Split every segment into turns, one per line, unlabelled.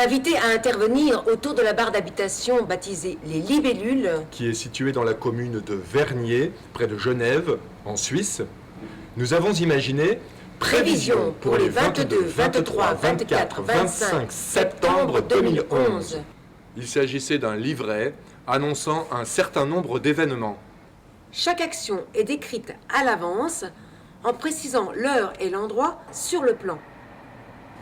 Invité à intervenir autour de la barre d'habitation baptisée Les Libellules,
qui est située dans la commune de Vernier, près de Genève, en Suisse, nous avons imaginé
prévision pour les 22, 23, 24, 25 septembre 2011.
Il s'agissait d'un livret annonçant un certain nombre d'événements.
Chaque action est décrite à l'avance en précisant l'heure et l'endroit sur le plan.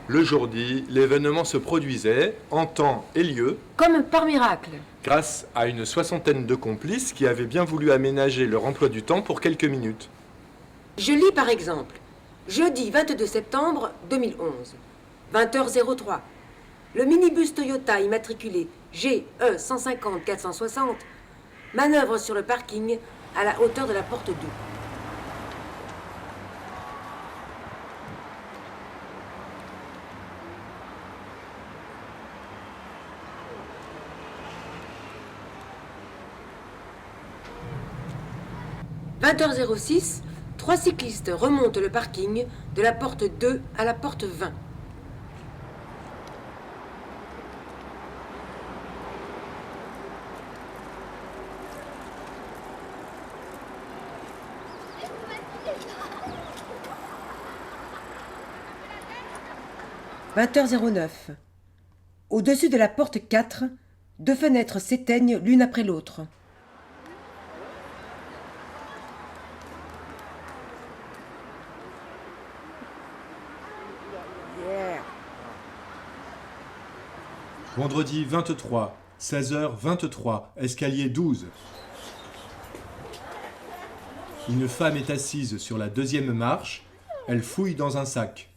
Le jour dit, l'événement se produisait en temps et lieu,
Comme par miracle.
grâce à une soixantaine de complices qui avaient bien voulu aménager leur emploi du temps pour quelques minutes.
Je lis par exemple, jeudi 22 septembre 2011, 20h03. Le minibus Toyota immatriculé GE 150 460 manœuvre sur le parking à la hauteur de la porte 2. « 20h06, 3 cyclistes remontent le parking de la porte 2 à la porte 20. « 20h09. Au-dessus de la porte 4, 2 fenêtres s'éteignent l'une après l'autre. »
Vendredi 23, 16h23, escalier 12. Une femme est assise sur la deuxième marche, elle fouille dans un sac.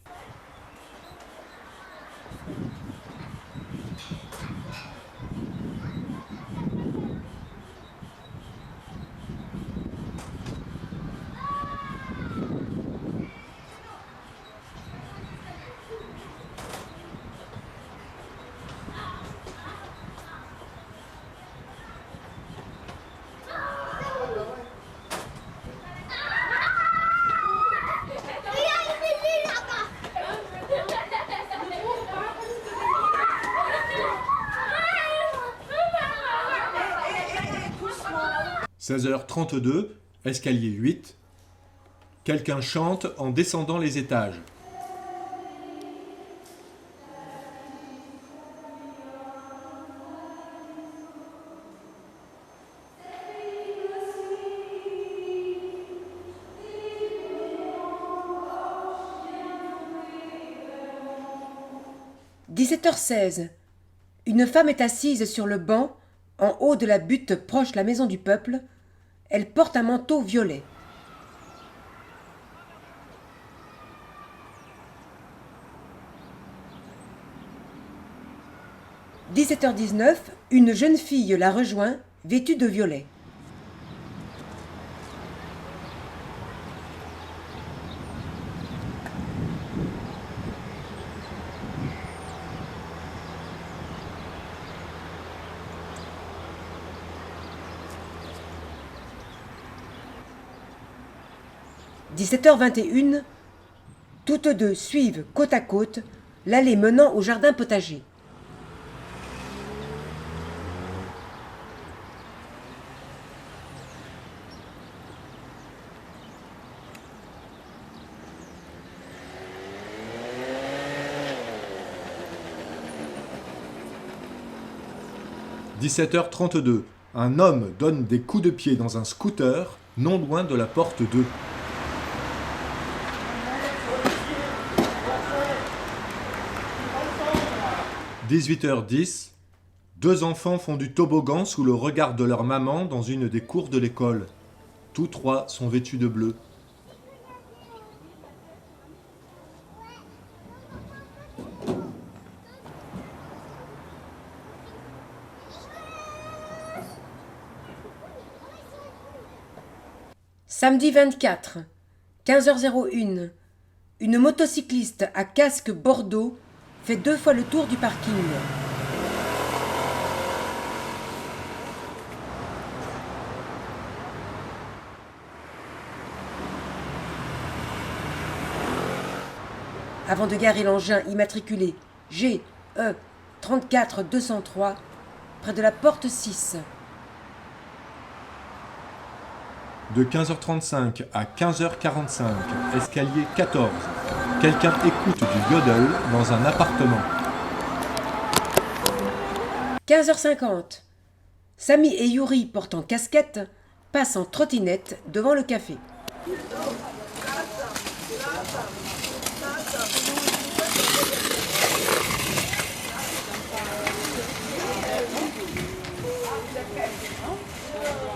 « 16h32, escalier 8. Quelqu'un chante en descendant les étages.
« 17h16. Une femme est assise sur le banc, en haut de la butte proche de la maison du peuple. Elle porte un manteau violet. » 17h19. Une jeune fille la rejoint, vêtue de violet. « 17h21. Toutes deux suivent côte à côte l'allée menant au jardin potager. »
17h32. Un homme donne des coups de pied dans un scooter, non loin de la porte 2. « 18h10. 2 enfants font du toboggan sous le regard de leur maman dans une des cours de l'école. Tous 3 sont vêtus de bleu. »
'Samedi 24, 15h01. Une motocycliste à casque bordeaux fait 2 fois le tour du parking. Avant de garer l'engin immatriculé GE 34 203, près de la porte 6.
De 15h35 à 15h45, escalier 14. Quelqu'un écoute du yodel dans un appartement.
15h50. Samy et Yuri, portant casquette, passent en trottinette devant le café.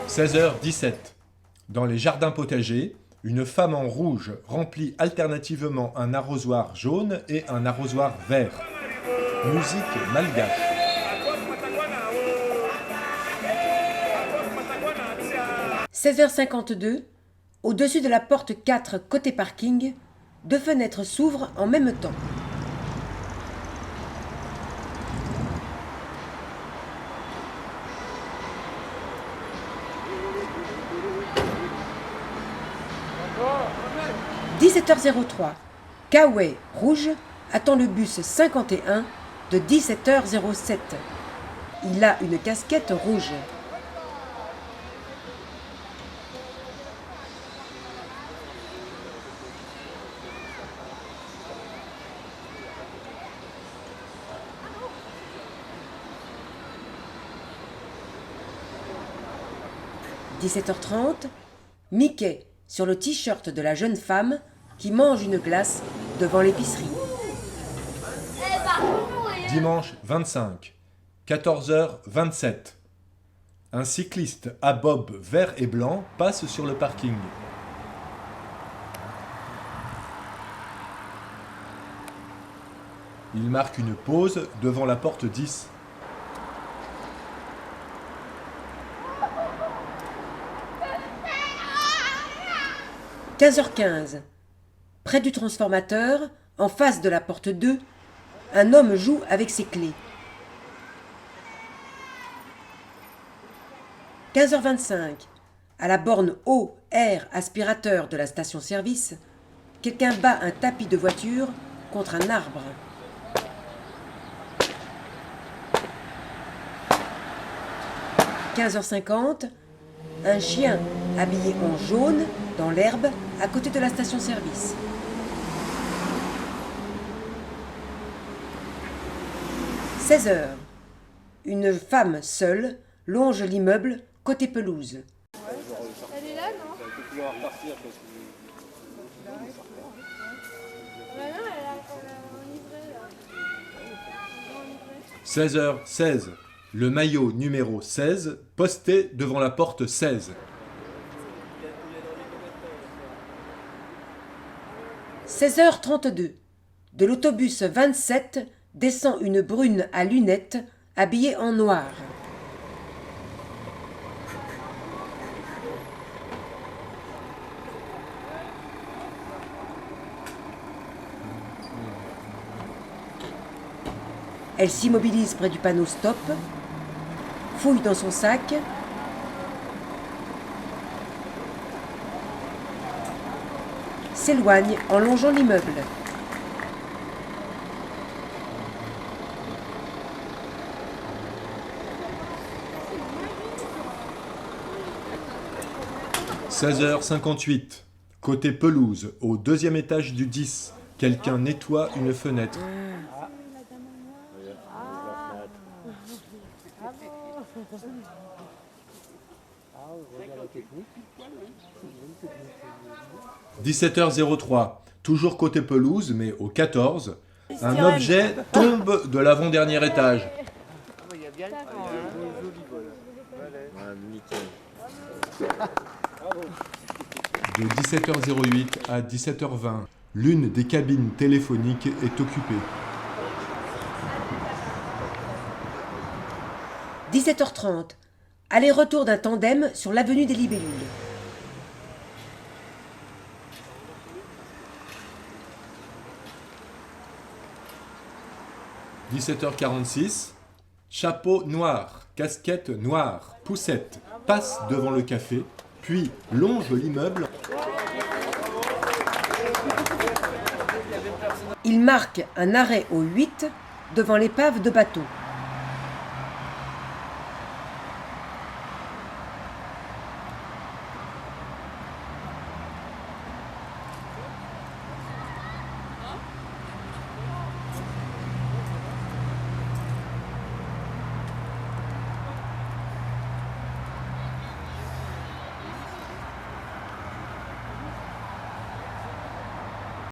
16h17. Dans les jardins potagers, une femme en rouge remplit alternativement un arrosoir jaune et un arrosoir vert. Musique malgache.
16h52. Au-dessus de la porte 4 côté parking, 2 fenêtres s'ouvrent en même temps. « 17h03. Kawaii rouge attend le bus 51 de 17h07. Il a une casquette rouge. » « 17h30. Mickey sur le t-shirt de la jeune femme qui mange une glace devant l'épicerie.
Dimanche 25, 14h27. Un cycliste à bob vert et blanc passe sur le parking. Il marque une pause devant la porte 10.
« 15h15. Près du transformateur, en face de la porte 2, un homme joue avec ses clés. 15h25. À la borne eau, air, aspirateur de la station-service, quelqu'un bat un tapis de voiture contre un arbre. 15h50. Un chien habillé en jaune dans l'herbe à côté de la station-service. 16h. Une femme seule longe l'immeuble côté pelouse.
Elle est là, non? Elle peut pouvoir partir parce que... Bah non, elle a enivré là.
16h16. Le maillot numéro 16 posté devant la porte 16.
16h32. De l'autobus 27 descend une brune à lunettes habillée en noir. Elle s'immobilise près du panneau stop, fouille dans son sac, s'éloigne en longeant l'immeuble.
« 16h58. Côté pelouse, au 2e étage du 10, quelqu'un nettoie une fenêtre. 17h03. Toujours côté pelouse, mais au 14, un objet tombe de l'avant-dernier étage. De 17h08 à 17h20, l'une des cabines téléphoniques est occupée.
17h30. Aller-retour d'un tandem sur l'avenue des Libellules.
17h46. Chapeau noir, casquette noire, poussette, passe devant le café, puis longe l'immeuble.
Il marque un arrêt au 8 devant l'épave de bateau.